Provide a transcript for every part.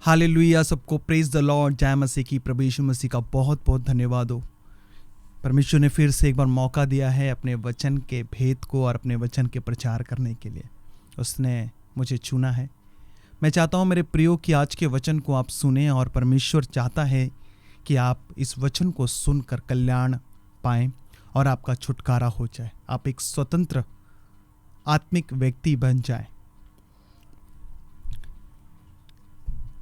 Hallelujah. सबको praise the Lord. जय मसीह की। प्रभु यीशु मसीह का बहुत बहुत धन्यवाद हो। परमेश्वर ने फिर से एक बार मौका दिया है अपने वचन के भेद को और अपने वचन के प्रचार करने के लिए। उसने मुझे चुना है। मैं चाहता हूँ मेरे प्रियो कि आज के वचन को आप सुने, और परमेश्वर चाहता है कि आप इस वचन को सुनकर कल्याण पाएं और आपका छुटकारा हो जाए, आप एक स्वतंत्र आत्मिक व्यक्ति बन जाए।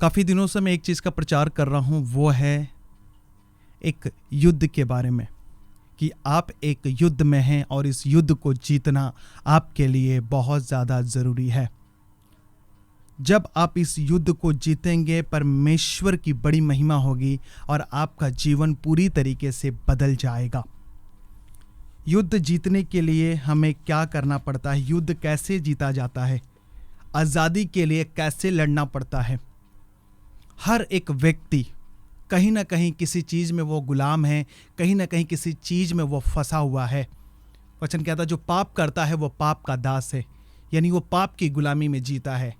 काफ़ी दिनों से मैं एक चीज़ का प्रचार कर रहा हूँ, वो है एक युद्ध के बारे में, कि आप एक युद्ध में हैं और इस युद्ध को जीतना आपके लिए बहुत ज़्यादा ज़रूरी है। जब आप इस युद्ध को जीतेंगे, परमेश्वर की बड़ी महिमा होगी और आपका जीवन पूरी तरीके से बदल जाएगा। युद्ध जीतने के लिए हमें क्या करना पड़ता है, युद्ध कैसे जीता जाता है, आज़ादी के लिए कैसे लड़ना पड़ता है। हर एक व्यक्ति कहीं ना कहीं किसी चीज़ में वो गुलाम है, कहीं ना कहीं किसी चीज़ में वो फंसा हुआ है। वचन कहता है जो पाप करता है वो पाप का दास है, यानी वो पाप की गुलामी में जीता है।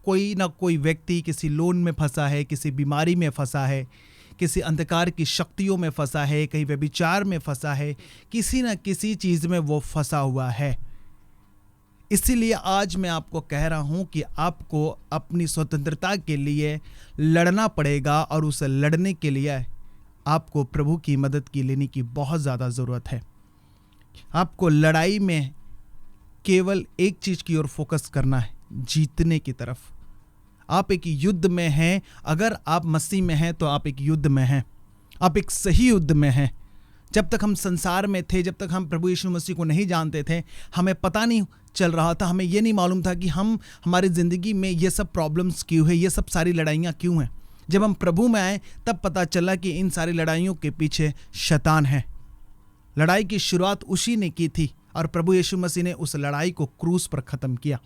कोई ना कोई व्यक्ति किसी लोन में फंसा है, किसी बीमारी में फंसा है, किसी अंधकार की शक्तियों में फंसा है, कहीं व्यभिचार में फंसा है, किसी न किसी चीज़ में वो फंसा हुआ है। इसीलिए आज मैं आपको कह रहा हूं कि आपको अपनी स्वतंत्रता के लिए लड़ना पड़ेगा, और उस लड़ने के लिए आपको प्रभु की मदद की लेने की बहुत ज़्यादा ज़रूरत है। आपको लड़ाई में केवल एक चीज़ की ओर फोकस करना है, जीतने की तरफ। आप एक युद्ध में हैं। अगर आप मसीह में हैं तो आप एक युद्ध में हैं, आप एक सही युद्ध में हैं। जब तक हम संसार में थे, जब तक हम प्रभु यीशु मसीह को नहीं जानते थे, हमें पता नहीं चल रहा था, हमें ये नहीं मालूम था कि हमारी ज़िंदगी में ये सब प्रॉब्लम्स क्यों है, ये सब सारी लड़ाइयाँ क्यों हैं। जब हम प्रभु में आए तब पता चला कि इन सारी लड़ाइयों के पीछे शैतान है। लड़ाई की शुरुआत उसी ने की थी, और प्रभु यीशु मसीह ने उस लड़ाई को क्रूस पर ख़त्म किया।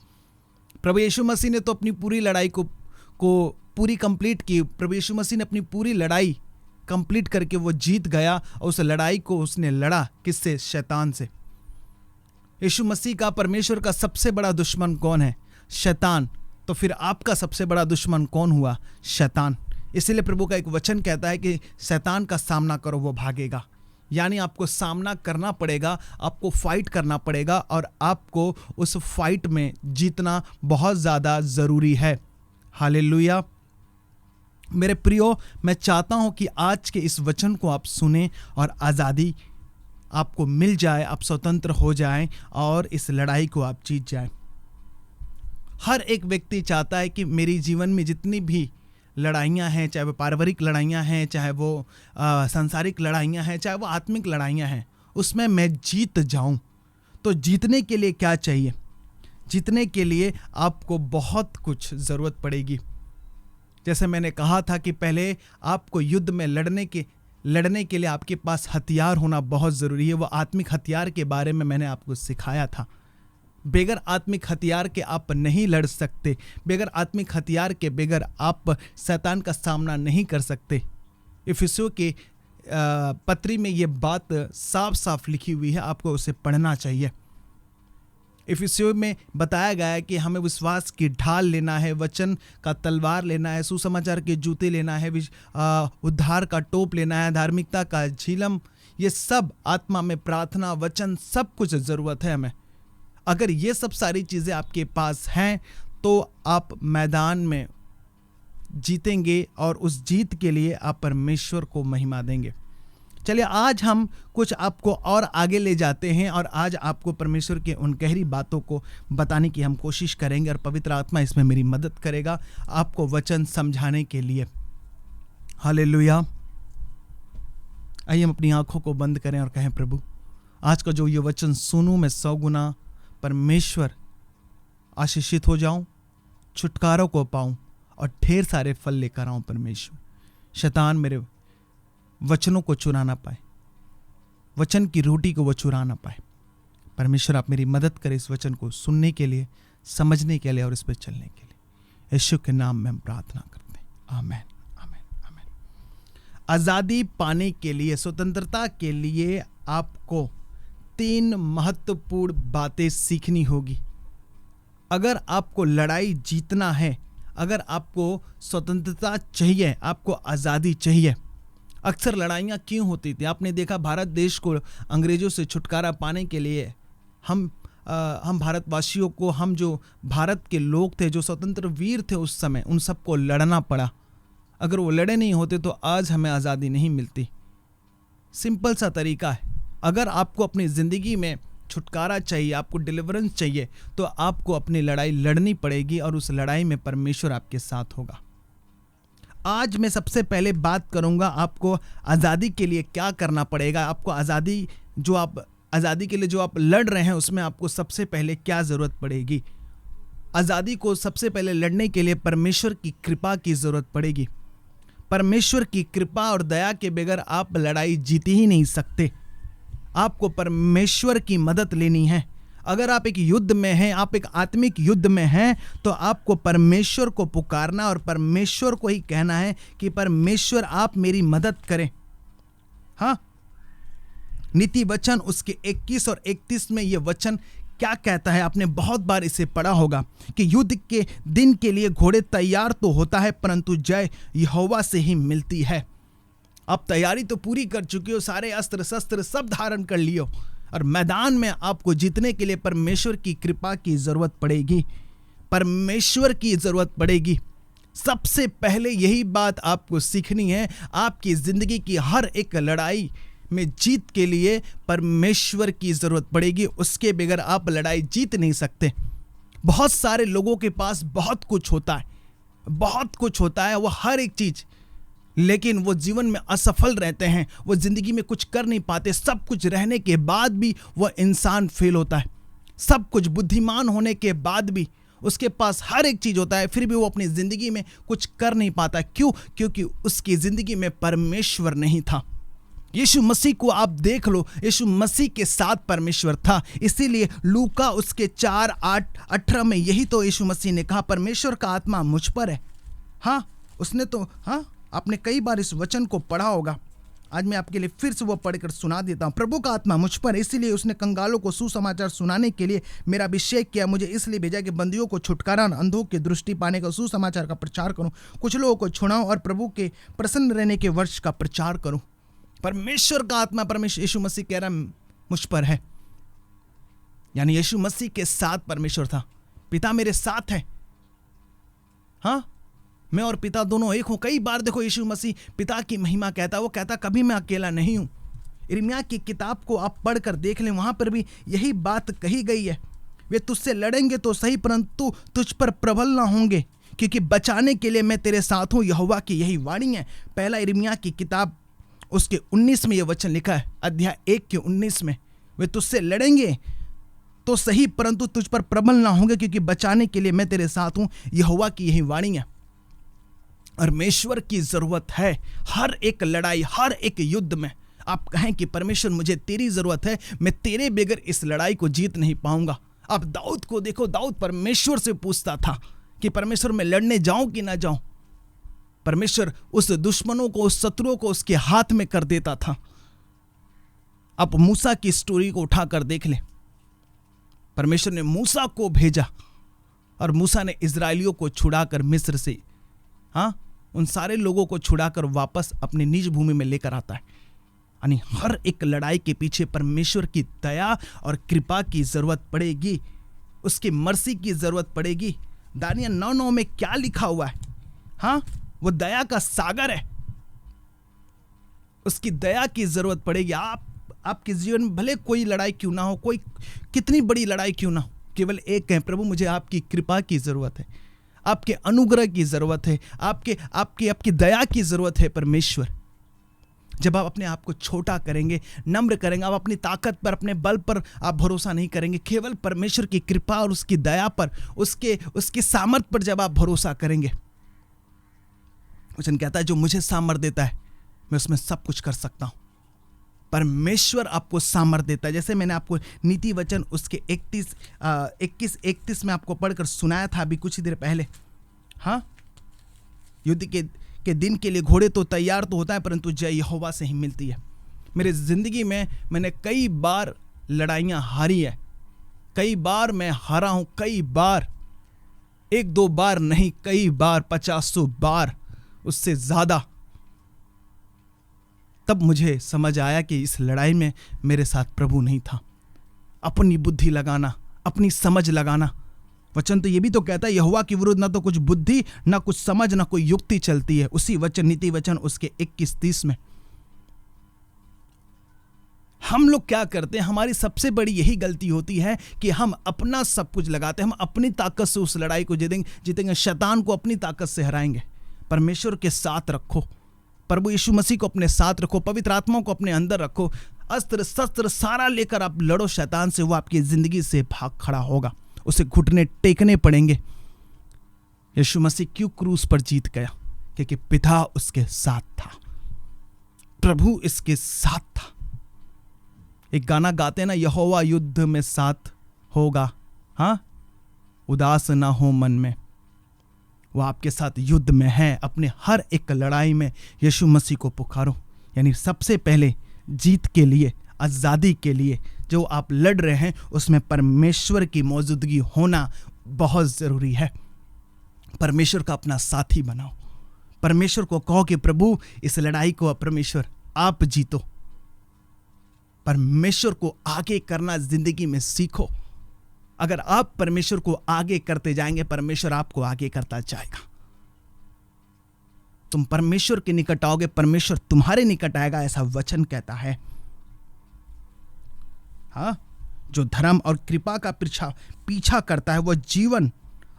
प्रभु यीशु मसीह ने तो अपनी पूरी लड़ाई को पूरी कंप्लीट की। प्रभु यीशु मसीह ने अपनी पूरी लड़ाई कंप्लीट करके वो जीत गया, और उस लड़ाई को उसने लड़ा किससे? शैतान से। यीशु मसीह का, परमेश्वर का सबसे बड़ा दुश्मन कौन है? शैतान। तो फिर आपका सबसे बड़ा दुश्मन कौन हुआ? शैतान। इसीलिए प्रभु का एक वचन कहता है कि शैतान का सामना करो, वो भागेगा। यानी आपको सामना करना पड़ेगा, आपको फाइट करना पड़ेगा, और आपको उस फाइट में जीतना बहुत ज़्यादा ज़रूरी है। हालेलुया। मेरे प्रियो, मैं चाहता हूं कि आज के इस वचन को आप सुने और आज़ादी आपको मिल जाए, आप स्वतंत्र हो जाएं और इस लड़ाई को आप जीत जाएं। हर एक व्यक्ति चाहता है कि मेरी जीवन में जितनी भी लड़ाइयाँ हैं, चाहे वो पारिवारिक लड़ाइयाँ हैं, चाहे वो सांसारिक लड़ाइयाँ हैं, चाहे वो आत्मिक लड़ाइयाँ हैं, उसमें मैं जीत जाऊं। तो जीतने के लिए क्या चाहिए? जीतने के लिए आपको बहुत कुछ ज़रूरत पड़ेगी। जैसे मैंने कहा था कि पहले आपको युद्ध में लड़ने के लिए आपके पास हथियार होना बहुत ज़रूरी है। वो आत्मिक हथियार के बारे में मैंने आपको सिखाया था। बगैर आत्मिक हथियार के आप नहीं लड़ सकते। बगैर आत्मिक हथियार के बगैर आप शैतान का सामना नहीं कर सकते। इफिसियों के पत्री में ये बात साफ साफ लिखी हुई है, आपको उसे पढ़ना चाहिए। इफिसियों में बताया गया है कि हमें विश्वास की ढाल लेना है, वचन का तलवार लेना है, सुसमाचार के जूते लेना है, उद्धार का टोप लेना है, धार्मिकता का झिलम। ये सब आत्मा में प्रार्थना, वचन, सब कुछ ज़रूरत है हमें। अगर ये सब सारी चीज़ें आपके पास हैं तो आप मैदान में जीतेंगे, और उस जीत के लिए आप परमेश्वर को महिमा देंगे। चलिए आज हम कुछ आपको और आगे ले जाते हैं, और आज आपको परमेश्वर के उन गहरी बातों को बताने की हम कोशिश करेंगे, और पवित्र आत्मा इसमें मेरी मदद करेगा आपको वचन समझाने के लिए। हालेलुया। आइए हम अपनी आंखों को बंद करें और कहें, प्रभु आज का जो ये वचन सुनूं, मैं 100 गुना परमेश्वर आशीषित हो जाऊं, छुटकारों को पाऊं और ढेर सारे फल लेकर आऊं। परमेश्वर, शैतान मेरे वचनों को चुरा ना पाए, वचन की रोटी को वो चुरा ना पाए। परमेश्वर आप मेरी मदद करें इस वचन को सुनने के लिए, समझने के लिए और इस पर चलने के लिए। यीशु के नाम में हम प्रार्थना करते हैं। आमीन, आमीन, आमीन। आज़ादी पाने के लिए, स्वतंत्रता के लिए आपको 3 महत्वपूर्ण बातें सीखनी होगी। अगर आपको लड़ाई जीतना है, अगर आपको स्वतंत्रता चाहिए, आपको आज़ादी चाहिए, अक्सर लड़ाइयाँ क्यों होती थी? आपने देखा भारत देश को अंग्रेज़ों से छुटकारा पाने के लिए हम भारतवासियों को, हम जो भारत के लोग थे, जो स्वतंत्र वीर थे उस समय, उन सबको लड़ना पड़ा। अगर वो लड़े नहीं होते तो आज हमें आज़ादी नहीं मिलती। सिंपल सा तरीका है। अगर आपको अपनी ज़िंदगी में छुटकारा चाहिए, आपको डिलीवरेंस चाहिए, तो आपको अपनी लड़ाई लड़नी पड़ेगी और उस लड़ाई में परमेश्वर आपके साथ होगा। आज मैं सबसे पहले बात करूंगा आपको आज़ादी के लिए क्या करना पड़ेगा। आपको आज़ादी के लिए जो आप लड़ रहे हैं उसमें आपको सबसे पहले क्या ज़रूरत पड़ेगी। आज़ादी को सबसे पहले लड़ने के लिए परमेश्वर की कृपा की ज़रूरत पड़ेगी। परमेश्वर की कृपा और दया के बगैर आप लड़ाई जीत ही नहीं सकते। आपको परमेश्वर की मदद लेनी है। अगर आप एक युद्ध में हैं, आप एक आत्मिक युद्ध में हैं, तो आपको परमेश्वर को पुकारना और परमेश्वर को ही कहना है कि परमेश्वर आप मेरी मदद करें। हाँ, नीति वचन उसके 21 और 31 में ये वचन क्या कहता है? आपने बहुत बार इसे पढ़ा होगा कि युद्ध के दिन के लिए घोड़े तैयार तो होता है, परंतु जय यहोवा से ही मिलती है। आप तैयारी तो पूरी कर चुके हो, सारे अस्त्र शस्त्र सब धारण कर लियो, और मैदान में आपको जीतने के लिए परमेश्वर की कृपा की जरूरत पड़ेगी। परमेश्वर की जरूरत पड़ेगी। सबसे पहले यही बात आपको सीखनी है। आपकी जिंदगी की हर एक लड़ाई में जीत के लिए परमेश्वर की जरूरत पड़ेगी। उसके बगैर आप लड़ाई जीत नहीं सकते। बहुत सारे लोगों के पास बहुत कुछ होता है, वो हर एक चीज, लेकिन वो जीवन में असफल रहते हैं। वो जिंदगी में कुछ कर नहीं पाते। सब कुछ रहने के बाद भी वो इंसान फेल होता है। सब कुछ बुद्धिमान होने के बाद भी उसके पास हर एक चीज होता है, फिर भी वो अपनी जिंदगी में कुछ कर नहीं पाता। क्यों? क्योंकि उसकी जिंदगी में परमेश्वर नहीं था। यीशु मसीह को आप देख लो, यीशु मसीह के साथ परमेश्वर था। इसीलिए लूका उसके 4:8-18 में यही तो यीशु मसीह ने कहा, परमेश्वर का आत्मा मुझ पर है। हाँ, उसने तो, हाँ, आपने कई बार इस वचन को पढ़ा होगा। आज मैं आपके लिए फिर से वो पढ़कर सुना देता हूँ। प्रभु का आत्मा मुझ पर, इसीलिए उसने कंगालों को सुसमाचार सुनाने के लिए मेरा अभिषेक किया। मुझे इसलिए भेजा कि बंदियों को छुटकारा, अंधों की दृष्टि पाने का, सुसमाचार का प्रचार करूँ, कुछ लोगों को छुड़ाऊं और प्रभु के प्रसन्न रहने के वर्ष का प्रचार करूँ। परमेश्वर का आत्मा, परमेश्वर यीशु मसीह कह रहा मुझ पर है, यानी यीशु मसीह के साथ परमेश्वर था। पिता मेरे साथ है। हाँ, मैं और पिता दोनों एक हूं। कई बार देखो यीशु मसीह पिता की महिमा कहता है। वो कहता कभी मैं अकेला नहीं हूं। यिर्मयाह की किताब को आप पढ़कर देख लें, वहां पर भी यही बात कही गई है। वे तुझसे लड़ेंगे तो सही, परंतु तुझ पर प्रबल ना होंगे, क्योंकि बचाने के लिए मैं तेरे साथ हूं। यहोवा की यही वाणी है। पहला यिर्मयाह की किताब उसके 19 में यह वचन लिखा है, अध्याय 1 के 19 में, वे तुझसे लड़ेंगे तो सही, परंतु तुझ पर प्रबल ना होंगे, क्योंकि बचाने के लिए मैं तेरे साथ हूं। यहोवा की यही वाणी है। परमेश्वर की जरूरत है हर एक लड़ाई, हर एक युद्ध में। आप कहें कि परमेश्वर मुझे तेरी जरूरत है, मैं तेरे बगैर इस लड़ाई को जीत नहीं पाऊंगा। आप दाऊद को देखो, दाऊद परमेश्वर से पूछता था कि परमेश्वर मैं लड़ने जाऊं कि ना जाऊं। परमेश्वर उस दुश्मनों को, उस शत्रुओं को उसके हाथ में कर देता था। आप मूसा की स्टोरी को उठाकर देख लें। परमेश्वर ने मूसा को भेजा और मूसा ने इजरायलियों को छुड़ाकर मिस्र से, हाँ, उन सारे लोगों को छुड़ाकर वापस अपनी निज भूमि में लेकर आता है। यानी हर एक लड़ाई के पीछे परमेश्वर की दया और कृपा की जरूरत पड़ेगी, उसकी मर्सी की जरूरत पड़ेगी। दानियल 9:9 में क्या लिखा हुआ है? हाँ, वो दया का सागर है, उसकी दया की जरूरत पड़ेगी। आपके जीवन में भले कोई लड़ाई क्यों ना हो, कोई कितनी बड़ी लड़ाई क्यों ना हो, केवल एक कहें, प्रभु मुझे आपकी कृपा की जरूरत है, आपके अनुग्रह की जरूरत है, आपकी दया की जरूरत है। परमेश्वर, जब आप अपने आप को छोटा करेंगे, नम्र करेंगे, आप अपनी ताकत पर, अपने बल पर आप भरोसा नहीं करेंगे, केवल परमेश्वर की कृपा और उसकी दया पर, उसके सामर्थ पर जब आप भरोसा करेंगे, वचन कहता है जो मुझे सामर्थ देता है मैं उसमें सब कुछ कर सकता हूं। परमेश्वर आपको सामर्थ देता है। जैसे मैंने आपको नीति वचन उसके 21-31 में आपको पढ़कर सुनाया था अभी कुछ ही देर पहले। हाँ, युद्ध के दिन के लिए घोड़े तो तैयार तो होता है, परंतु जय यहोवा से ही मिलती है। मेरे जिंदगी में मैंने कई बार लड़ाइयाँ हारी है, कई बार मैं हारा हूँ, कई बार एक दो बार नहीं, कई बार, 50 बार, उससे ज्यादा। तब मुझे समझ आया कि इस लड़ाई में मेरे साथ प्रभु नहीं था। अपनी बुद्धि लगाना, अपनी समझ लगाना। वचन तो ये भी तो कहता है, यहोवा के विरुद्ध ना तो कुछ बुद्धि, ना कुछ समझ, ना कोई युक्ति चलती है। उसी वचन, नीति वचन उसके 21-30 में। हम लोग क्या करते हैं, हमारी सबसे बड़ी यही गलती होती है कि हम अपना सब कुछ लगाते हैं। हम अपनी ताकत से उस लड़ाई को जीतेंगे। शैतान को अपनी ताकत से हराएंगे। परमेश्वर के साथ रखो, प्रभु यीशु मसीह को अपने साथ रखो, पवित्र आत्मा को अपने अंदर रखो। अस्त्र शस्त्र सारा लेकर आप लड़ो शैतान से, वो आपकी जिंदगी से भाग खड़ा होगा। उसे घुटने टेकने पड़ेंगे। यीशु मसीह क्यों क्रूस पर जीत गया? क्योंकि पिता उसके साथ था, प्रभु इसके साथ था। एक गाना गाते ना, यहोवा युद्ध में साथ होगा, हाँ, उदास ना हो मन में। वो आपके साथ युद्ध में है। अपने हर एक लड़ाई में यीशु मसीह को पुकारो। यानी सबसे पहले जीत के लिए, आज़ादी के लिए जो आप लड़ रहे हैं, उसमें परमेश्वर की मौजूदगी होना बहुत ज़रूरी है। परमेश्वर का अपना साथी बनाओ। परमेश्वर को कहो कि प्रभु इस लड़ाई को परमेश्वर आप जीतो। परमेश्वर को आगे करना जिंदगी में सीखो। अगर आप परमेश्वर को आगे करते जाएंगे, परमेश्वर आपको आगे करता जाएगा। तुम परमेश्वर के निकट आओगे, परमेश्वर तुम्हारे निकट आएगा, ऐसा वचन कहता है। हाँ, जो धर्म और कृपा का पीछा करता है वो जीवन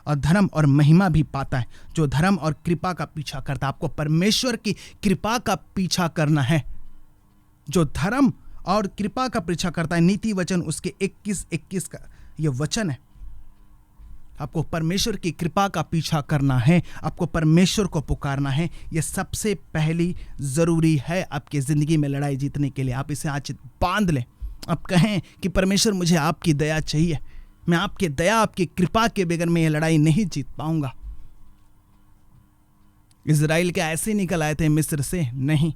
और धर्म और महिमा भी पाता है। जो धर्म और कृपा का पीछा करता है, आपको परमेश्वर की कृपा का पीछा करना है। जो धर्म और कृपा का पीछा करता है, नीति वचन उसके 21-21 का ये वचन है। आपको परमेश्वर की कृपा का पीछा करना है, आपको परमेश्वर को पुकारना है। ये सबसे पहली जरूरी है आपकी जिंदगी में लड़ाई जीतने के लिए। आप इसे आज बांध लें। आप कहें कि परमेश्वर मुझे आपकी दया चाहिए, मैं आपकी दया, आपकी कृपा के बगैर मैं ये लड़ाई नहीं जीत पाऊंगा। इजराइल के ऐसे निकल आए थे मिस्र से? नहीं,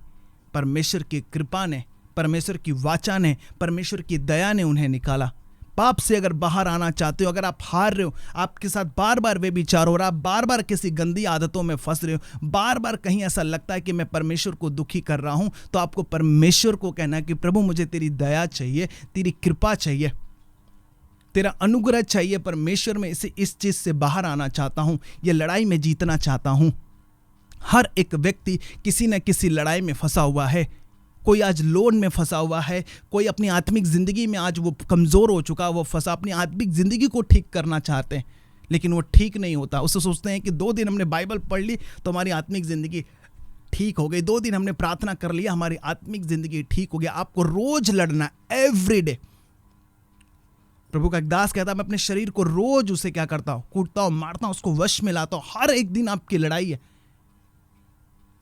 परमेश्वर की कृपा ने, परमेश्वर की वाचा ने, परमेश्वर की दया ने उन्हें निकाला। पाप से अगर बाहर आना चाहते हो, अगर आप हार रहे हो, आपके साथ बार बार वे विचार हो रहा, बार बार किसी गंदी आदतों में फंस रहे हो, बार बार कहीं ऐसा लगता है कि मैं परमेश्वर को दुखी कर रहा हूं, तो आपको परमेश्वर को कहना है कि प्रभु मुझे तेरी दया चाहिए, तेरी कृपा चाहिए, तेरा अनुग्रह चाहिए। परमेश्वर मैं इस चीज से बाहर आना चाहता हूं, ये लड़ाई में जीतना चाहता हूं। हर एक व्यक्ति किसी न किसी लड़ाई में फंसा हुआ है। कोई आज लोन में फंसा हुआ है, कोई अपनी आत्मिक जिंदगी में आज वो कमजोर हो चुका, वो फंसा, अपनी आत्मिक जिंदगी को ठीक करना चाहते हैं, लेकिन वो ठीक नहीं होता। उससे सोचते हैं कि 2 दिन हमने बाइबल पढ़ ली तो हमारी आत्मिक जिंदगी ठीक हो गई, 2 दिन हमने प्रार्थना कर लिया, हमारी आत्मिक जिंदगी ठीक हो गया। आपको रोज लड़ना, एवरीडे। प्रभु का एक दास कहता है, मैं अपने शरीर को रोज उसे क्या करता हूं, कूटता हूं, मारता हूं, उसको वश में लाता हूं। हर एक दिन आपकी लड़ाई है।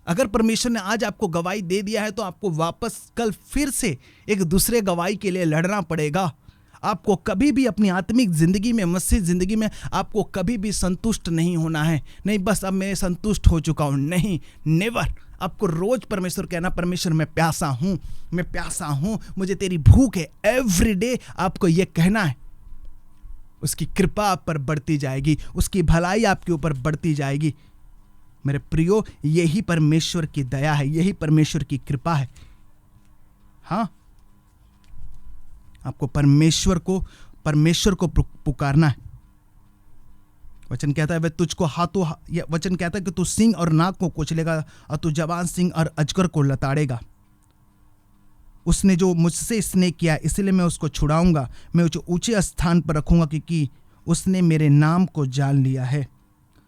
अगर परमेश्वर ने आज आपको गवाही दे दिया है तो आपको वापस कल फिर से एक दूसरे गवाही के लिए लड़ना पड़ेगा। आपको कभी भी अपनी आत्मिक जिंदगी में, मसीह जिंदगी में आपको कभी भी संतुष्ट नहीं होना है। नहीं बस अब मैं संतुष्ट हो चुका हूं, नहीं, नेवर। आपको रोज परमेश्वर कहना, परमेश्वर मैं प्यासा हूं, मैं प्यासा हूं, मुझे तेरी भूख है। एवरीडे आपको यह कहना है। उसकी कृपा आप पर बढ़ती जाएगी, उसकी भलाई आपके ऊपर बढ़ती जाएगी। मेरे प्रियो, यही परमेश्वर की दया है, यही परमेश्वर की कृपा है। हाँ, आपको परमेश्वर को पुकारना है। वचन कहता है, वह तुझको हाथों, वचन कहता है कि तू सिंह और नाग को कुचलेगा और तू जवान सिंह और अजगर को लताड़ेगा। उसने जो मुझसे स्नेह किया, इसलिए मैं उसको छुड़ाऊंगा, मैं उसे ऊंचे स्थान पर रखूंगा, क्योंकि उसने मेरे नाम को जान लिया है।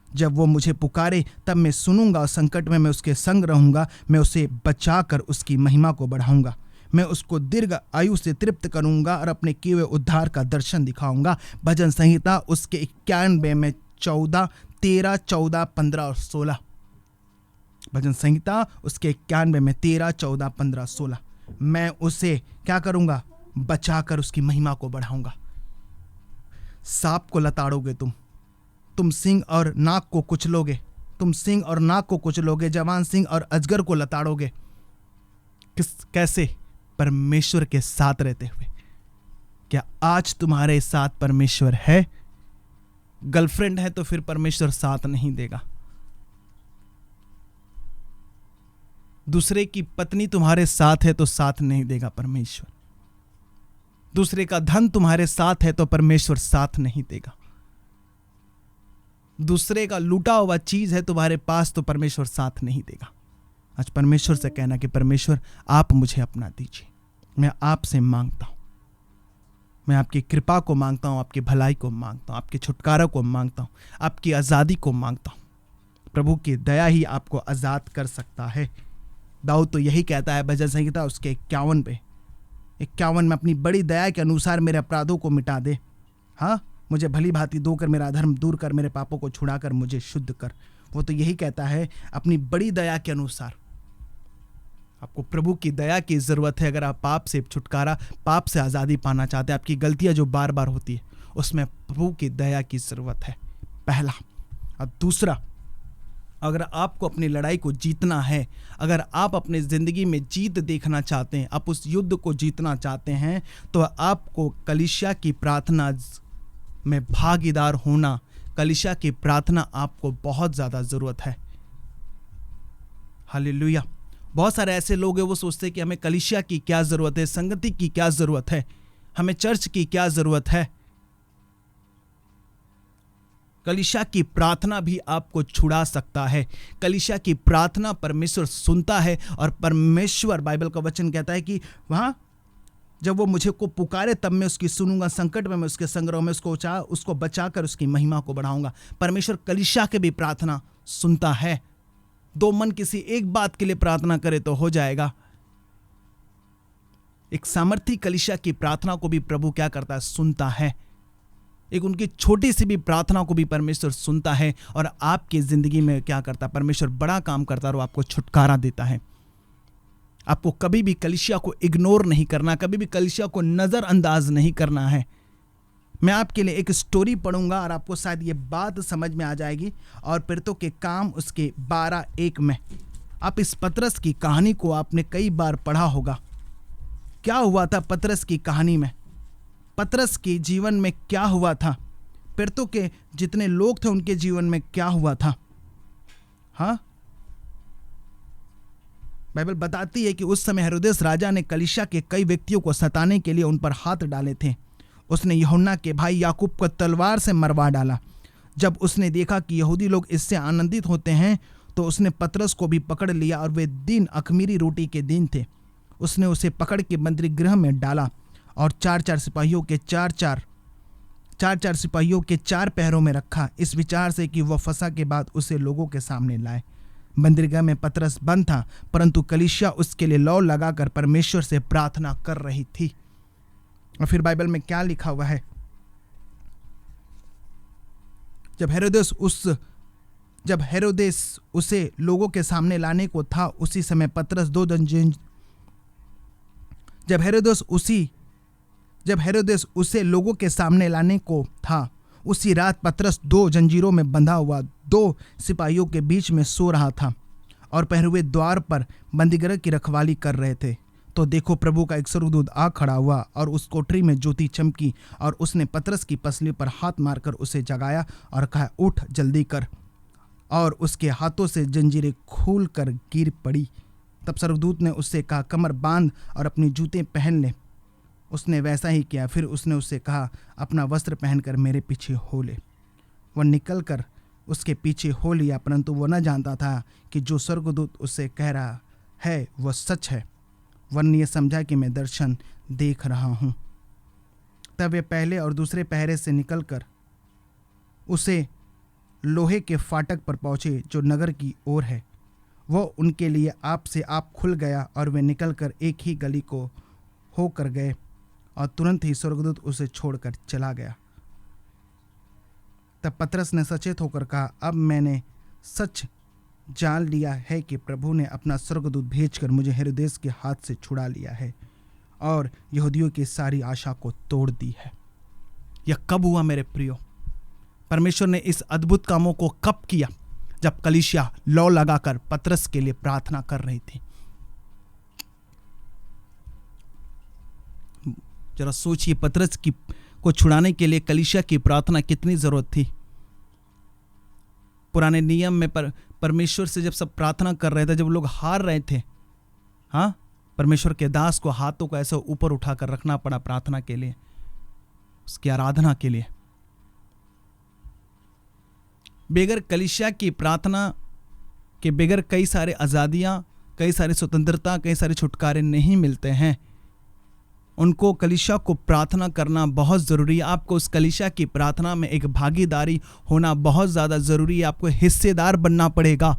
जब वो मुझे पुकारे तब मैं सुनूंगा और संकट में मैं उसके संग रहूंगा। मैं उसे बचाकर उसकी महिमा को बढ़ाऊंगा। मैं उसको दीर्घ आयु से तृप्त करूंगा और अपने किए हुए उद्धार का दर्शन दिखाऊंगा। भजन संहिता उसके 91 में 13, 14, 15 और 16। भजन संहिता उसके 91 में 13, 14, 15, 16। मैं उसे क्या करूंगा? बचाकर उसकी महिमा को बढ़ाऊंगा। सांप को लताड़ोगे तुम सिंह और नाग को कुचलोगे, तुम सिंह और नाग को कुचलोगे, जवान सिंह और अजगर को लताड़ोगे। कैसे? परमेश्वर के साथ रहते हुए। क्या आज तुम्हारे साथ परमेश्वर है? गर्लफ्रेंड है तो फिर परमेश्वर साथ नहीं देगा। दूसरे की पत्नी तुम्हारे साथ है तो साथ नहीं देगा परमेश्वर। दूसरे का धन तुम्हारे साथ है तो परमेश्वर साथ नहीं देगा। दूसरे का लूटा हुआ चीज है तुम्हारे पास तो परमेश्वर साथ नहीं देगा। आज परमेश्वर से कहना कि परमेश्वर आप मुझे अपना दीजिए, मैं आपसे मांगता हूं, मैं आपकी कृपा को मांगता हूं, आपकी भलाई को मांगता हूं, आपके छुटकारा को मांगता हूं, आपकी आजादी को मांगता हूं। प्रभु की दया ही आपको आजाद कर सकता है। दाऊद तो यही कहता है भजन संहिता उसके 51 में, अपनी बड़ी दया के अनुसार मेरे अपराधों को मिटा दे, हाँ मुझे भली भांति धोकर मेरा अधर्म दूर कर, मेरे पापों को छुड़ाकर मुझे शुद्ध कर। वो तो यही कहता है अपनी बड़ी दया के अनुसार। आपको प्रभु की दया की जरूरत है। अगर आप पाप से छुटकारा, पाप से आज़ादी पाना चाहते हैं, आपकी गलतियां जो बार बार होती है उसमें प्रभु की दया की जरूरत है, पहला। और दूसरा, अगर आपको अपनी लड़ाई को जीतना है, अगर आप अपनी ज़िंदगी में जीत देखना चाहते हैं, आप उस युद्ध को जीतना चाहते हैं, तो आपको कलीसिया की प्रार्थना में भागीदार होना, कलीसिया की प्रार्थना आपको बहुत ज़्यादा ज़रूरत है। हालेलुया। बहुत सारे ऐसे लोग हैं वो सोचते हैं कि हमें कलीसिया की क्या ज़रूरत है, संगति की क्या ज़रूरत है, हमें चर्च की क्या ज़रूरत है। कलीसिया की प्रार्थना भी आपको छुड़ा सकता है। कलीसिया की प्रार्थना परमेश्वर सुनता है, और परमेश्वर, बाइबल का वचन कहता है कि वहाँ जब वो मुझे को पुकारे तब मैं उसकी सुनूंगा, संकट में मैं उसके संग्रह में उसको बचाकर उसकी महिमा को बढ़ाऊंगा। परमेश्वर कलीसिया के भी प्रार्थना सुनता है। दो मन किसी एक बात के लिए प्रार्थना करे तो हो जाएगा। एक सामर्थी कलीसिया की प्रार्थना को भी प्रभु क्या करता है, सुनता है। एक उनकी छोटी सी भी प्रार्थना को भी परमेश्वर सुनता है, और आपकी जिंदगी में क्या करता है, परमेश्वर बड़ा काम करता है और आपको छुटकारा देता है। आपको कभी भी कलीसिया को इग्नोर नहीं करना, कभी भी कलीसिया को नजरअंदाज नहीं करना है। मैं आपके लिए एक स्टोरी पढ़ूंगा और आपको शायद ये बात समझ में आ जाएगी। और प्रेरितों के काम उसके 12:1 में, आप इस पतरस की कहानी को आपने कई बार पढ़ा होगा। क्या हुआ था पतरस की कहानी में, पतरस के जीवन में क्या हुआ था, प्रेरितों के जितने लोग थे उनके जीवन में क्या हुआ था। हाँ, बाइबल बताती है कि उस समय हेरोदेस राजा ने कलीसिया के कई व्यक्तियों को सताने के लिए उन पर हाथ डाले थे। उसने यूहन्ना के भाई याकूब को तलवार से मरवा डाला। जब उसने देखा कि यहूदी लोग इससे आनंदित होते हैं तो उसने पतरस को भी पकड़ लिया, और वे दिन अख़मीरी रोटी के दिन थे। उसने उसे पकड़ के बंदी गृह में डाला और चार सिपाहियों के 4 पहरों में रखा, इस विचार से कि वह फसह के बाद उसे लोगों के सामने लाए। बंदरगाह में पतरस बंद था, परंतु कलीसिया उसके लिए लौ लगाकर परमेश्वर से प्रार्थना कर रही थी। और फिर बाइबल में क्या लिखा हुआ है, जब हेरोदेस उसे लोगों के सामने लाने को था, उसी समय पतरस जब हेरोदेस उसे लोगों के सामने लाने को था, उसी रात पतरस 2 जंजीरों में बंधा हुआ 2 सिपाहियों के बीच में सो रहा था, और पहरुए द्वार पर बंदीगृह की रखवाली कर रहे थे। तो देखो, प्रभु का एक स्वर्गदूत आ खड़ा हुआ, और उस कोठरी में ज्योति चमकी, और उसने पतरस की पसली पर हाथ मारकर उसे जगाया और कहा, उठ जल्दी कर। और उसके हाथों से जंजीरें खूल कर गिर पड़ी। तब स्वर्गदूत ने उससे कहा, कमर बांध और अपनी जूते पहन ले। उसने वैसा ही किया। फिर उसने उससे कहा, अपना वस्त्र पहनकर मेरे पीछे हो ले। वह निकल कर उसके पीछे हो लिया, परंतु वह न जानता था कि जो स्वर्गदूत उससे कह रहा है वह सच है, वरन ये समझा कि मैं दर्शन देख रहा हूँ। तब वे पहले और दूसरे पहरे से निकलकर उसे लोहे के फाटक पर पहुँचे जो नगर की ओर है। वह उनके लिए आप से आप खुल गया, और वे निकलकर एक ही गली को होकर गए, और तुरंत ही स्वर्गदूत उसे छोड़कर चला गया। तब पतरस ने सचेत होकर कहा, अब मैंने सच जान लिया है कि प्रभु ने अपना स्वर्गदूत भेजकर मुझे हेरोदेस के हाथ से छुड़ा लिया है और यहूदियों की सारी आशा को तोड़ दी है। यह कब हुआ मेरे प्रियो? परमेश्वर ने इस अद्भुत कामों को कब किया? जब कलीसिया लौ लगाकर पतरस के लिए प्रार्थना कर रही थी। जरा सोचिए, पतरस को छुड़ाने के लिए कलीसिया की प्रार्थना कितनी जरूरत थी। पुराने नियम में परमेश्वर से जब सब प्रार्थना कर रहे थे, जब लोग हार रहे थे, हाँ, परमेश्वर के दास को हाथों को ऐसे ऊपर उठाकर रखना पड़ा प्रार्थना के लिए, उसकी आराधना के लिए। बगैर कलीसिया की प्रार्थना के बगैर कई सारे आज़ादियाँ, कई सारी स्वतंत्रता, कई सारे छुटकारे नहीं मिलते हैं। उनको कलीसिया को प्रार्थना करना बहुत ज़रूरी है। आपको उस कलीसिया की प्रार्थना में एक भागीदारी होना बहुत ज़्यादा ज़रूरी है। आपको हिस्सेदार बनना पड़ेगा।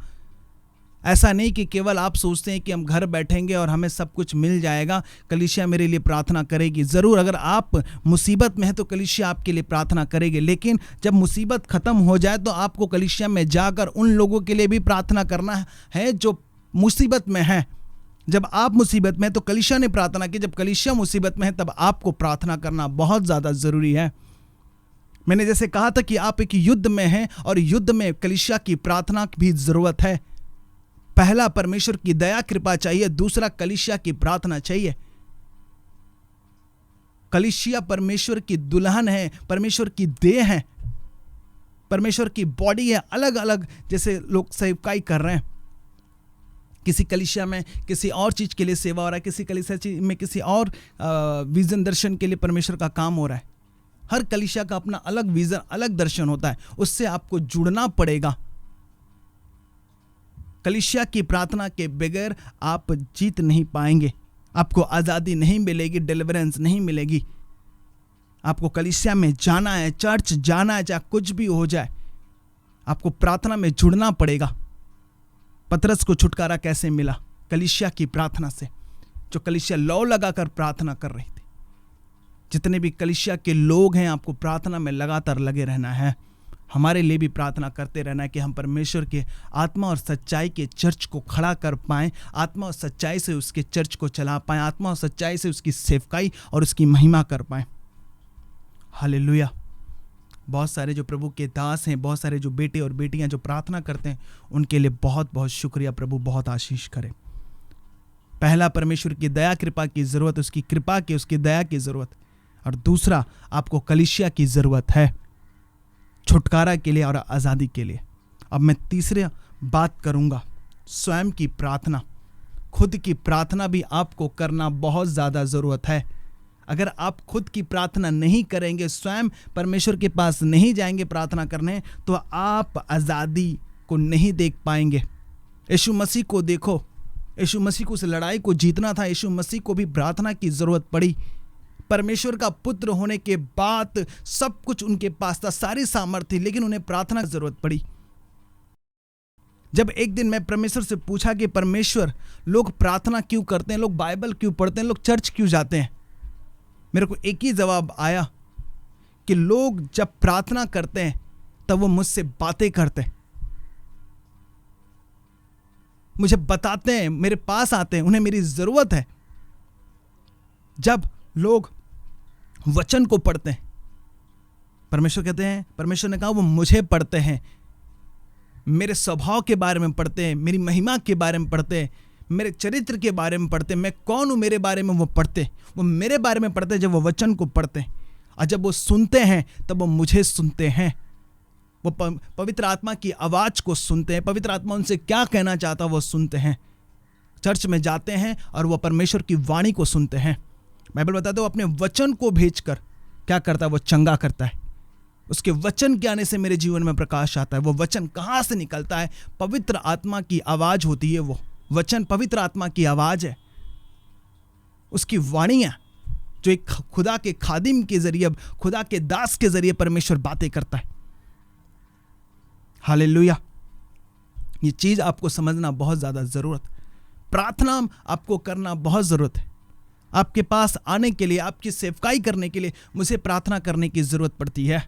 ऐसा नहीं कि केवल आप सोचते हैं कि हम घर बैठेंगे और हमें सब कुछ मिल जाएगा, कलीसिया मेरे लिए प्रार्थना करेगी। ज़रूर, अगर आप मुसीबत में हैं तो कलीसिया आपके लिए प्रार्थना करेगी, लेकिन जब मुसीबत ख़त्म हो जाए तो आपको कलीसिया में जाकर उन लोगों के लिए भी प्रार्थना करना है जो मुसीबत में हैं। जब आप मुसीबत में, तो कलीसिया ने प्रार्थना की, जब कलीसिया मुसीबत में है तब आपको प्रार्थना करना बहुत ज़्यादा ज़रूरी है। मैंने जैसे कहा था कि आप एक युद्ध में हैं और युद्ध में कलीसिया की प्रार्थना की भी ज़रूरत है। पहला परमेश्वर की दया कृपा चाहिए, दूसरा कलीसिया की प्रार्थना चाहिए। कलीसिया परमेश्वर की दुल्हन है, परमेश्वर की देह है, परमेश्वर की बॉडी है। अलग अलग जैसे लोग सेवकाई कर रहे हैं, किसी कलीसिया में किसी और चीज़ के लिए सेवा हो रहा है, किसी कलीसिया में किसी और विजन दर्शन के लिए परमेश्वर का काम हो रहा है। हर कलीसिया का अपना अलग विजन, अलग दर्शन होता है, उससे आपको जुड़ना पड़ेगा। कलीसिया की प्रार्थना के बगैर आप जीत नहीं पाएंगे, आपको आज़ादी नहीं मिलेगी, डिलीवरेंस नहीं मिलेगी। आपको कलीसिया में जाना है, चर्च जाना है, चाहे कुछ भी हो जाए, आपको प्रार्थना में जुड़ना पड़ेगा। पतरस को छुटकारा कैसे मिला? कलीसिया की प्रार्थना से, जो कलीसिया लौ लगाकर प्रार्थना कर रही थी। जितने भी कलीसिया के लोग हैं, आपको प्रार्थना में लगातार लगे रहना है। हमारे लिए भी प्रार्थना करते रहना है कि हम परमेश्वर के आत्मा और सच्चाई के चर्च को खड़ा कर पाएं, आत्मा और सच्चाई से उसके चर्च को चला पाएं, आत्मा और सच्चाई से उसकी सेवकाई और उसकी महिमा कर पाएं। हालेलुया। बहुत सारे जो प्रभु के दास हैं, बहुत सारे जो बेटे और बेटियां जो प्रार्थना करते हैं, उनके लिए बहुत बहुत शुक्रिया। प्रभु बहुत आशीष करे। पहला, परमेश्वर की दया कृपा की ज़रूरत, उसकी कृपा की, उसकी दया की ज़रूरत। और दूसरा, आपको कलीसिया की ज़रूरत है छुटकारा के लिए और आज़ादी के लिए। अब मैं तीसरे बात करूंगा, स्वयं की प्रार्थना। खुद की प्रार्थना भी आपको करना बहुत ज़्यादा ज़रूरत है। अगर आप खुद की प्रार्थना नहीं करेंगे, स्वयं परमेश्वर के पास नहीं जाएंगे प्रार्थना करने, तो आप आज़ादी को नहीं देख पाएंगे। यीशु मसीह को देखो, यीशु मसीह को उस लड़ाई को जीतना था, यीशु मसीह को भी प्रार्थना की ज़रूरत पड़ी। परमेश्वर का पुत्र होने के बाद सब कुछ उनके पास था, सारी सामर्थ्य थी, लेकिन उन्हें प्रार्थना की ज़रूरत पड़ी। जब एक दिन मैं परमेश्वर से पूछा कि परमेश्वर, लोग प्रार्थना क्यों करते हैं, लोग बाइबल क्यों पढ़ते हैं, लोग चर्च क्यों जाते हैं, मेरे को एक ही जवाब आया कि लोग जब प्रार्थना करते हैं तब वो मुझसे बातें करते हैं, मुझे बताते हैं, मेरे पास आते हैं, उन्हें मेरी ज़रूरत है। जब लोग वचन को पढ़ते हैं, परमेश्वर कहते हैं, परमेश्वर ने कहा वो मुझे पढ़ते हैं, मेरे स्वभाव के बारे में पढ़ते हैं, मेरी महिमा के बारे में पढ़ते हैं, मेरे चरित्र के बारे में पढ़ते हैं, मैं कौन हूँ मेरे बारे में वो पढ़ते, वो मेरे बारे में पढ़ते हैं जब वो वचन को पढ़ते हैं। और जब वो सुनते हैं तब वो मुझे सुनते हैं, वो पवित्र आत्मा की आवाज़ को सुनते हैं, पवित्र आत्मा उनसे क्या कहना चाहता वो सुनते हैं। चर्च में जाते हैं और वो परमेश्वर की वाणी को सुनते हैं। बाइबल बताते वो अपने वचन को भेजकर क्या करता है, वो चंगा करता है। उसके वचन के आने से मेरे जीवन में प्रकाश आता है। वो वचन कहाँ से निकलता है? पवित्र आत्मा की आवाज़ होती है। वो वचन पवित्र आत्मा की आवाज़ है, उसकी वाणी है, जो एक खुदा के खादिम के जरिए, खुदा के दास के जरिए परमेश्वर बातें करता है। हालेलुया। ये चीज़ आपको समझना बहुत ज़्यादा ज़रूरत। प्रार्थना आपको करना बहुत ज़रूरत है। आपके पास आने के लिए, आपकी सेवकाई करने के लिए मुझे प्रार्थना करने की ज़रूरत पड़ती है।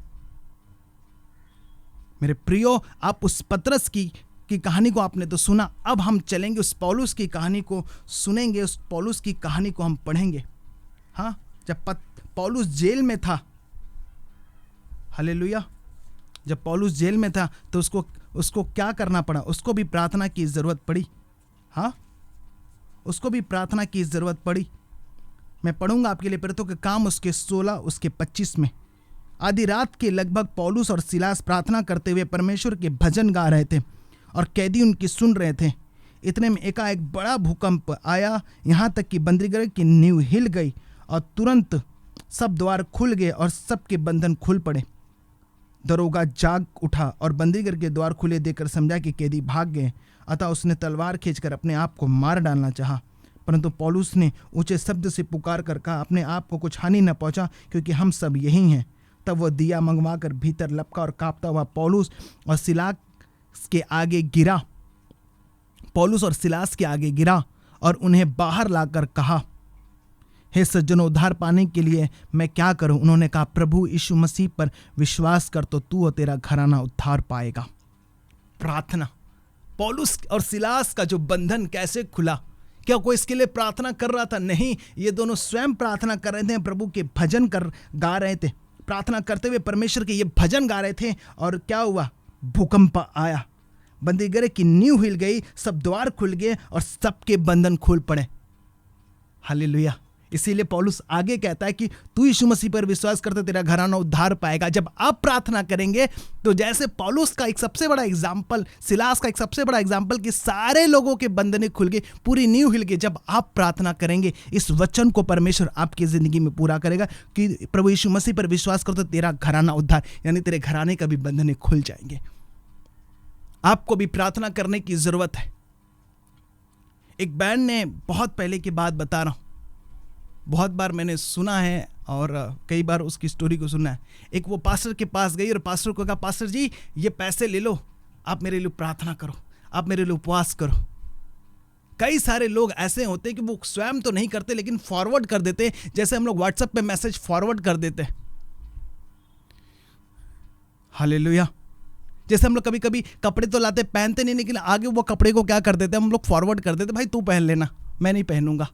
मेरे प्रियो, आप उस पतरस की कहानी को आपने तो सुना, अब हम चलेंगे उस पौलुस की कहानी को सुनेंगे, उस पौलुस की कहानी को हम पढ़ेंगे। हाँ, जब पौलुस जेल में था, हालेलुया, जब पौलुस जेल में था तो उसको क्या करना पड़ा? उसको भी प्रार्थना की ज़रूरत पड़ी। हाँ, उसको भी प्रार्थना की ज़रूरत पड़ी। मैं पढ़ूंगा आपके लिए प्रेरितों के काम उसके 16 उसके 25 में। आधी रात के लगभग पौलुस और सिलास प्रार्थना करते हुए परमेश्वर के भजन गा रहे थे और कैदी उनकी सुन रहे थे। इतने में एकाएक बड़ा भूकंप आया, यहाँ तक कि बंदीगृह की नींव हिल गई और तुरंत सब द्वार खुल गए और सबके बंधन खुल पड़े। दरोगा जाग उठा और बंदीगृह के द्वार खुले देखकर समझा कि कैदी भाग गए, अतः उसने तलवार खींचकर अपने आप को मार डालना चाहा। परंतु पौलुस ने ऊंचे शब्द से पुकार कर कहा, अपने आप को कुछ हानि न पहुंचा, क्योंकि हम सब यही हैं। तब वह दिया मंगवा कर भीतर लपका और कांपता हुआ पौलुस और सिलास के आगे गिरा और उन्हें बाहर लाकर कहा, हे सज्जनों, उद्धार पाने के लिए मैं क्या करूं? उन्होंने कहा, प्रभु यीशु मसीह पर विश्वास कर तो तू और तेरा घराना उद्धार पाएगा। प्रार्थना। पौलुस और सिलास का जो बंधन कैसे खुला? क्या कोई इसके लिए प्रार्थना कर रहा था? नहीं, ये दोनों स्वयं प्रार्थना कर रहे थे, प्रभु के भजन गा रहे थे। प्रार्थना करते हुए परमेश्वर के ये भजन गा रहे थे और क्या हुआ? भूकंप आया, बंदीगृह की नींव हिल गई, सब द्वार खुल गए और सबके बंधन खुल पड़े। हालेलुया। इसीलिए पौलुस आगे कहता है कि तू यीशु मसीह पर विश्वास करते तेरा घराना उद्धार पाएगा। जब आप प्रार्थना करेंगे तो जैसे पौलुस का एक सबसे बड़ा एग्जाम्पल, सिलास का एक सबसे बड़ा एग्जाम्पल कि सारे लोगों के बंधने खुल गए, पूरी नींव हिल गई। जब आप प्रार्थना करेंगे इस वचन को परमेश्वर आपकी जिंदगी में पूरा करेगा कि प्रभु यीशु मसीह पर विश्वास करो तो तेरा घराना उद्धार, यानी तेरे घराने का भी बंधने खुल जाएंगे। आपको भी प्रार्थना करने की जरूरत है। एक बैंड ने, बहुत पहले की बात बता रहा हूं, बहुत बार मैंने सुना है और कई बार उसकी स्टोरी को सुना है। एक वो पास्टर के पास गई और पास्टर को कहा, पास्टर जी ये पैसे ले लो, आप मेरे लिए प्रार्थना करो, आप मेरे लिए उपवास करो। कई सारे लोग ऐसे होते हैं कि वो स्वयं तो नहीं करते लेकिन फॉरवर्ड कर देते, जैसे हम लोग व्हाट्सएप पे मैसेज फॉरवर्ड कर देते हैं। हालेलुया। जैसे हम लोग कभी कभी कपड़े तो लाते, पहनते नहीं, लेकिन आगे वो कपड़े को क्या कर देते, हम लोग फॉरवर्ड कर देते, भाई तू पहन लेना, मैं नहीं पहनूंगा।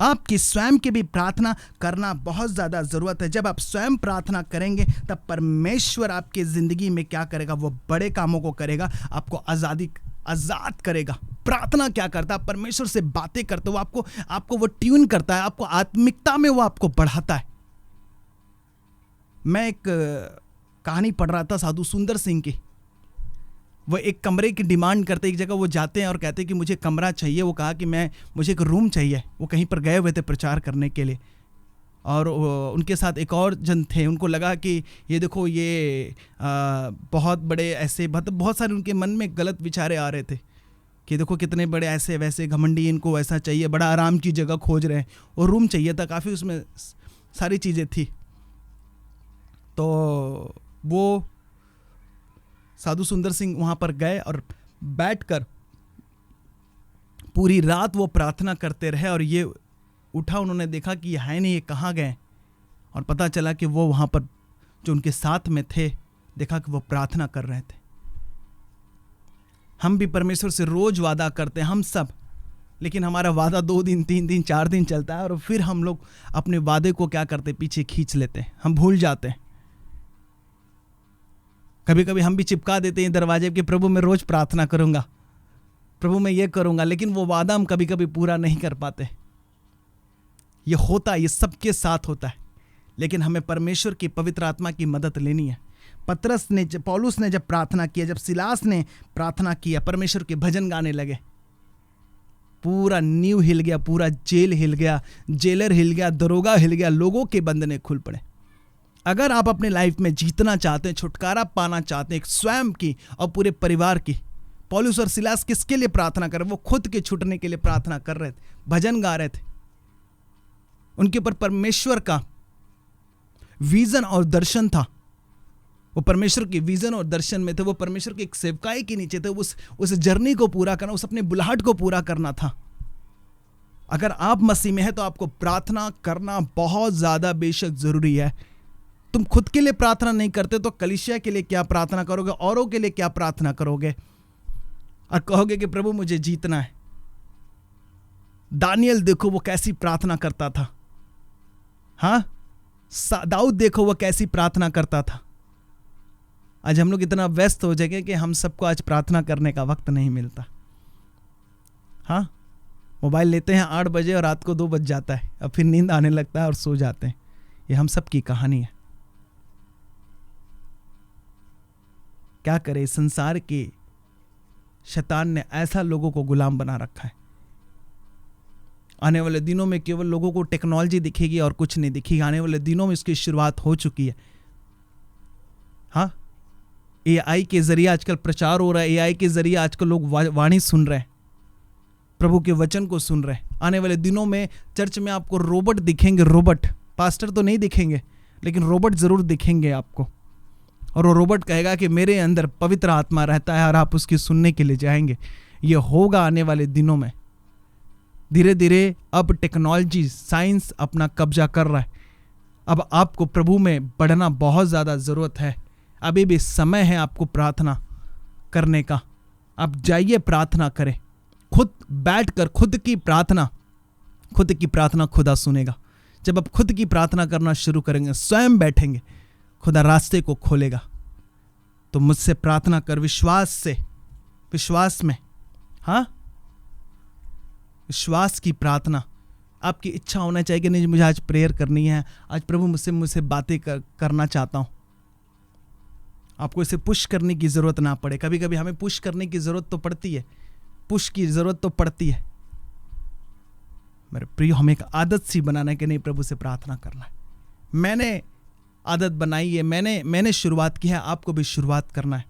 आपकी स्वयं की भी प्रार्थना करना बहुत ज़्यादा ज़रूरत है। जब आप स्वयं प्रार्थना करेंगे तब परमेश्वर आपकी ज़िंदगी में क्या करेगा? वो बड़े कामों को करेगा, आपको आज़ाद करेगा। प्रार्थना क्या करता है? परमेश्वर से बातें करते हो, आपको वो ट्यून करता है, आपको आत्मिकता में वो आपको बढ़ाता है। मैं एक कहानी पढ़ रहा था साधु सुंदर सिंह की। वो एक कमरे की डिमांड करते, एक जगह वो जाते हैं और कहते हैं कि मुझे कमरा चाहिए। वो कहा कि मुझे एक रूम चाहिए। वो कहीं पर गए हुए थे प्रचार करने के लिए और उनके साथ एक और जन थे। उनको लगा कि ये देखो ये बहुत बड़े ऐसे, बहुत सारे उनके मन में गलत विचारे आ रहे थे कि देखो कितने बड़े ऐसे वैसे घमंडी, इनको ऐसा चाहिए, बड़ा आराम की जगह खोज रहे हैं। और रूम चाहिए था, काफ़ी उसमें सारी चीज़ें थी। तो वो साधु सुंदर सिंह वहाँ पर गए और बैठकर पूरी रात वो प्रार्थना करते रहे। और ये उठा, उन्होंने देखा कि ये है नहीं, ये कहाँ गए? और पता चला कि वो वहाँ पर जो उनके साथ में थे, देखा कि वो प्रार्थना कर रहे थे। हम भी परमेश्वर से रोज वादा करते हैं, हम सब, लेकिन हमारा वादा 2 दिन 3 दिन 4 दिन चलता है और फिर हम लोग अपने वादे को क्या करते, पीछे खींच लेते हैं, हम भूल जाते हैं। कभी कभी हम भी चिपका देते हैं दरवाजे के, प्रभु मैं रोज प्रार्थना करूंगा, प्रभु मैं ये करूंगा, लेकिन वो वादा हम कभी कभी पूरा नहीं कर पाते। ये होता है, ये सबके साथ होता है, लेकिन हमें परमेश्वर की पवित्र आत्मा की मदद लेनी है। पौलुस ने जब प्रार्थना किया, जब सिलास ने प्रार्थना किया, परमेश्वर के भजन गाने लगे, पूरा नींव हिल गया, पूरा जेल हिल गया, जेलर हिल गया, दरोगा हिल गया, लोगों के बंधने खुल पड़े। अगर आप अपने लाइफ में जीतना चाहते हैं, छुटकारा पाना चाहते हैं, एक स्वयं की और पूरे परिवार की, पौलुस और सिलास किसके लिए प्रार्थना कर रहे? वो खुद के छूटने के लिए प्रार्थना कर रहे थे, भजन गा रहे थे। उनके ऊपर परमेश्वर का विजन और दर्शन था। वो परमेश्वर के विजन और दर्शन में थे, वो परमेश्वर की एक सेवकाई के नीचे थे। उस जर्नी को पूरा करना, उस अपने बुलाहट को पूरा करना था। अगर आप मसीह में हैं तो आपको प्रार्थना करना बहुत ज्यादा बेशक जरूरी है। तुम खुद के लिए प्रार्थना नहीं करते तो कलीसिया के लिए क्या प्रार्थना करोगे? औरों के लिए क्या प्रार्थना करोगे? और कहोगे कि प्रभु मुझे जीतना है। दानियल देखो वो कैसी प्रार्थना करता था। हाँ, दाऊद देखो वो कैसी प्रार्थना करता था। आज हम लोग इतना व्यस्त हो जाएंगे कि हम सबको आज प्रार्थना करने का वक्त नहीं मिलता। हाँ, मोबाइल लेते हैं 8 बजे और रात को 2 बज जाता है, अब फिर नींद आने लगता है और सो जाते हैं। ये हम सब की कहानी है। क्या करे, संसार के शैतान ने ऐसा लोगों को गुलाम बना रखा है। आने वाले दिनों में केवल लोगों को टेक्नोलॉजी दिखेगी और कुछ नहीं दिखेगी। आने वाले दिनों में इसकी शुरुआत हो चुकी है। हाँ, एआई के जरिए आजकल प्रचार हो रहा है। एआई के जरिए आजकल लोग वाणी सुन रहे हैं, प्रभु के वचन को सुन रहे हैं। आने वाले दिनों में चर्च में आपको रोबोट दिखेंगे। रोबोट, पास्टर तो नहीं दिखेंगे, लेकिन रोबोट जरूर दिखेंगे आपको। और वो रोबोट कहेगा कि मेरे अंदर पवित्र आत्मा रहता है, और आप उसकी सुनने के लिए जाएंगे। ये होगा आने वाले दिनों में। धीरे धीरे अब टेक्नोलॉजी, साइंस अपना कब्जा कर रहा है। अब आपको प्रभु में बढ़ना बहुत ज़्यादा ज़रूरत है। अभी भी समय है आपको प्रार्थना करने का। आप जाइए, प्रार्थना करें। खुद बैठकर खुद की प्रार्थना खुदा सुनेगा। जब आप खुद की प्रार्थना करना शुरू करेंगे, स्वयं बैठेंगे, खुदा रास्ते को खोलेगा। तो मुझसे प्रार्थना कर, विश्वास में। हाँ, विश्वास की प्रार्थना। आपकी इच्छा होना चाहिए कि नहीं, मुझे आज प्रेयर करनी है, आज प्रभु मुझसे बातें करना चाहता हूं। आपको इसे पुश करने की जरूरत ना पड़े। कभी कभी हमें पुश करने की जरूरत तो पड़ती है, मेरे प्रिय, हमें एक आदत सी बनाना है कि नहीं, प्रभु से प्रार्थना करना है। मैंने आदत बनाई है, मैंने शुरुआत की है, आपको भी शुरुआत करना है।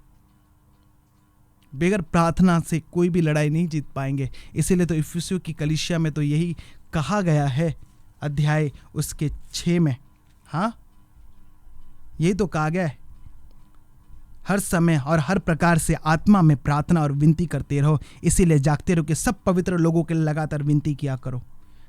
बगैर प्रार्थना से कोई भी लड़ाई नहीं जीत पाएंगे। इसीलिए तो इफिसियों की कलीसिया में तो यही कहा गया है, अध्याय उसके 6 में। हाँ, यही तो कहा गया है, हर समय और हर प्रकार से आत्मा में प्रार्थना और विनती करते रहो। इसीलिए जागते रहो कि सब पवित्र लोगों के लिए लगातार विनती किया करो।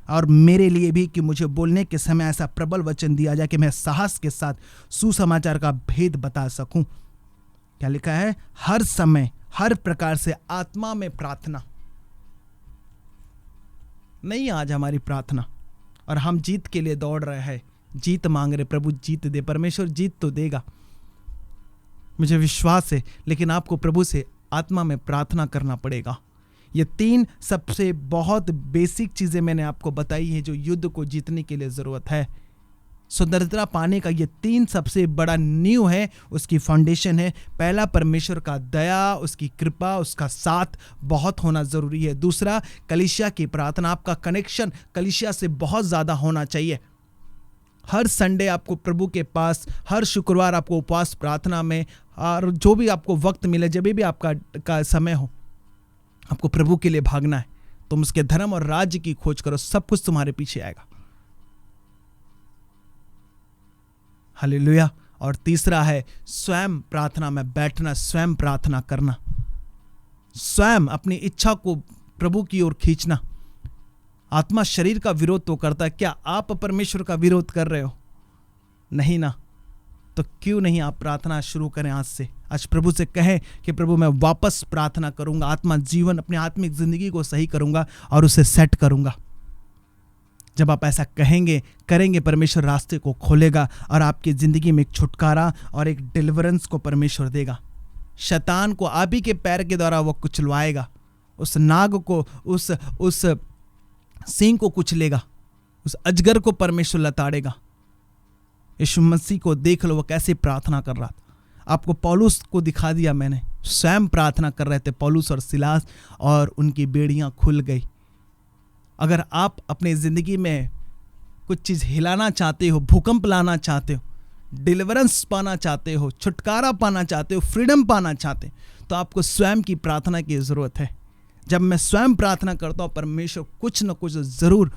और मेरे लिए भी कि मुझे बोलने के समय ऐसा प्रबल वचन दिया जाए कि मैं साहस के साथ सुसमाचार का भेद बता सकूं। क्या लिखा है? हर समय हर प्रकार से आत्मा में प्रार्थना। नहीं आज हमारी प्रार्थना, और हम जीत के लिए दौड़ रहे हैं, जीत मांग रहे, प्रभु जीत दे। परमेश्वर जीत तो देगा, मुझे विश्वास है, लेकिन आपको प्रभु से आत्मा में प्रार्थना करना पड़ेगा। ये 3 सबसे बहुत बेसिक चीजें मैंने आपको बताई है जो युद्ध को जीतने के लिए जरूरत है। स्वतंत्रता पाने का ये 3 सबसे बड़ा नींव है, उसकी फाउंडेशन है। पहला, परमेश्वर का दया, उसकी कृपा, उसका साथ बहुत होना जरूरी है। दूसरा, कलीसिया की प्रार्थना। आपका कनेक्शन कलीसिया से बहुत ज्यादा होना चाहिए। हर संडे आपको प्रभु के पास, हर शुक्रवार आपको उपवास प्रार्थना में, और जो भी आपको वक्त मिले, जब भी आपका समय हो, आपको प्रभु के लिए भागना है। तुम उसके धर्म और राज्य की खोज करो, सब कुछ तुम्हारे पीछे आएगा। हालेलुया। और तीसरा है स्वयं प्रार्थना में बैठना, स्वयं प्रार्थना करना, स्वयं अपनी इच्छा को प्रभु की ओर खींचना। आत्मा शरीर का विरोध तो करता है, क्या आप परमेश्वर का विरोध कर रहे हो? नहीं ना। तो क्यों नहीं आप प्रार्थना शुरू करें आज से। आज प्रभु से कहें कि प्रभु मैं वापस प्रार्थना करूंगा, आत्मा जीवन, अपनी आत्मिक जिंदगी को सही करूंगा और उसे सेट करूंगा। जब आप ऐसा करेंगे, परमेश्वर रास्ते को खोलेगा और आपकी जिंदगी में एक छुटकारा और एक डिलीवरेंस को परमेश्वर देगा। शैतान को आप ही के पैर के द्वारा वो कुचलवाएगा, उस नाग को, उस सिंह को कुचलेगा, उस अजगर को परमेश्वर लताड़ेगा। यीशु मसीह को देख लो, वो कैसे प्रार्थना कर रहा था। आपको पौलुस को दिखा दिया मैंने, स्वयं प्रार्थना कर रहे थे पौलुस और सिलास, और उनकी बेड़ियां खुल गई। अगर आप अपनी जिंदगी में कुछ चीज हिलाना चाहते हो, भूकंप लाना चाहते हो, डिलीवरेंस पाना चाहते हो, छुटकारा पाना चाहते हो, फ्रीडम पाना चाहते हो, तो आपको स्वयं की प्रार्थना की जरूरत है। जब मैं स्वयं प्रार्थना करता हूं, परमेश्वर कुछ न कुछ जरूर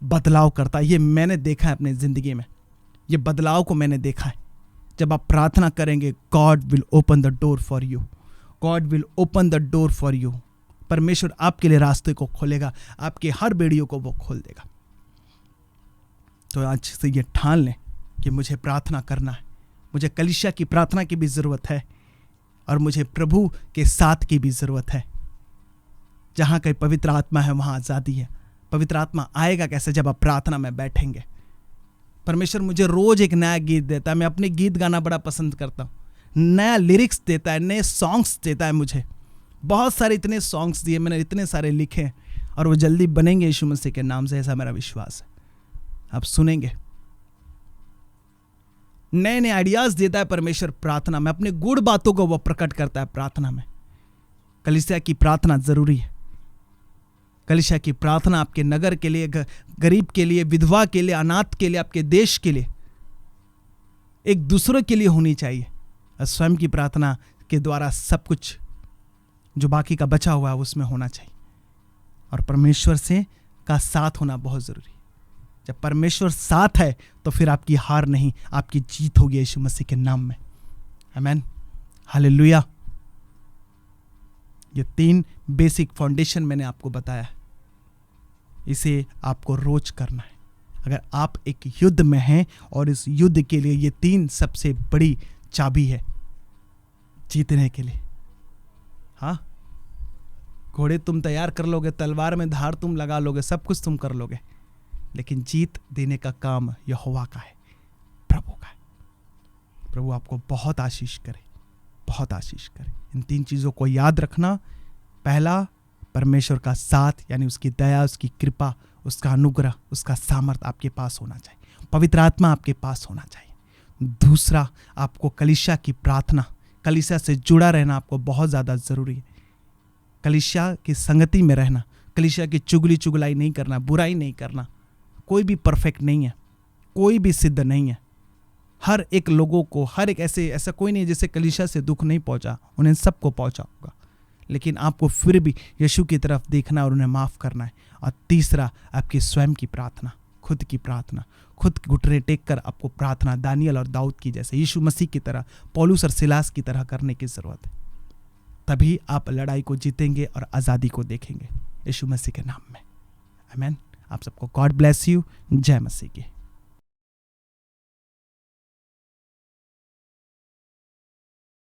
बदलाव करता है। ये मैंने देखा है अपनी जिंदगी में, ये बदलाव को मैंने देखा है। जब आप प्रार्थना करेंगे, God will open the door for you, God will open the door for you. परमेश्वर आपके लिए रास्ते को खोलेगा, आपके हर बेड़ियों को वो खोल देगा। तो आज से ये ठान लें कि मुझे प्रार्थना करना है, मुझे कलीसिया की प्रार्थना की भी ज़रूरत है, और मुझे प्रभु के साथ की भी ज़रूरत है। जहाँ कहीं पवित्र आत्मा है वहाँ आज़ादी है। पवित्र आत्मा आएगा कैसे? जब आप प्रार्थना में बैठेंगे। परमेश्वर मुझे रोज़ एक नया गीत देता है। मैं अपने गीत गाना बड़ा पसंद करता हूँ। नया लिरिक्स देता है, नए सॉन्ग्स देता है मुझे। बहुत सारे इतने सॉन्ग्स दिए मैंने, इतने सारे लिखे, और वो जल्दी बनेंगे यीशु मसीह के नाम से, ऐसा मेरा विश्वास है। आप सुनेंगे, नए नए आइडियाज देता है परमेश्वर प्रार्थना में, अपने गुड़ बातों को वो प्रकट करता है प्रार्थना में। कलीसिया की प्रार्थना जरूरी है। कलीसिया की प्रार्थना आपके नगर के लिए, गरीब के लिए, विधवा के लिए, अनाथ के लिए, आपके देश के लिए, एक दूसरे के लिए होनी चाहिए। और स्वयं की प्रार्थना के द्वारा सब कुछ जो बाकी का बचा हुआ है उसमें होना चाहिए। और परमेश्वर से का साथ होना बहुत जरूरी है। जब परमेश्वर साथ है तो फिर आपकी हार नहीं, आपकी जीत होगी यीशु मसीह के नाम में। आमीन, हालेलुया। ये 3 बेसिक फाउंडेशन मैंने आपको बताया है, इसे आपको रोज करना है। अगर आप एक युद्ध में हैं और इस युद्ध के लिए ये 3 सबसे बड़ी चाबी है जीतने के लिए। हाँ, घोड़े तुम तैयार कर लोगे, तलवार में धार तुम लगा लोगे, सब कुछ तुम कर लोगे, लेकिन जीत देने का काम यहोवा का है, प्रभु का है। प्रभु आपको बहुत आशीष करे, बहुत आशीष करे। इन 3 चीज़ों को याद रखना। पहला, परमेश्वर का साथ, यानी उसकी दया, उसकी कृपा, उसका अनुग्रह, उसका सामर्थ आपके पास होना चाहिए, पवित्र आत्मा आपके पास होना चाहिए। दूसरा, आपको कलीसिया की प्रार्थना, कलीसिया से जुड़ा रहना आपको बहुत ज़्यादा ज़रूरी है। कलीसिया की संगति में रहना, कलीसिया की चुगली चुगलाई नहीं करना, बुराई नहीं करना। कोई भी परफेक्ट नहीं है, कोई भी सिद्ध नहीं है। हर एक लोगों को, हर एक ऐसा कोई नहीं जिसे कलीसिया से दुख नहीं पहुंचा, उन्हें सबको पहुंचा होगा, लेकिन आपको फिर भी यीशु की तरफ देखना और उन्हें माफ़ करना है। और तीसरा, आपकी स्वयं की प्रार्थना, खुद की प्रार्थना, खुद घुटने टेक कर आपको प्रार्थना दानियल और दाऊद की जैसे, यीशु मसीह की तरह, पौलुस और सिलास की तरह करने की ज़रूरत है। तभी आप लड़ाई को जीतेंगे और आज़ादी को देखेंगे यीशु मसीह के नाम में। आमीन। आप सबको गॉड ब्लेस यू। जय मसीह की।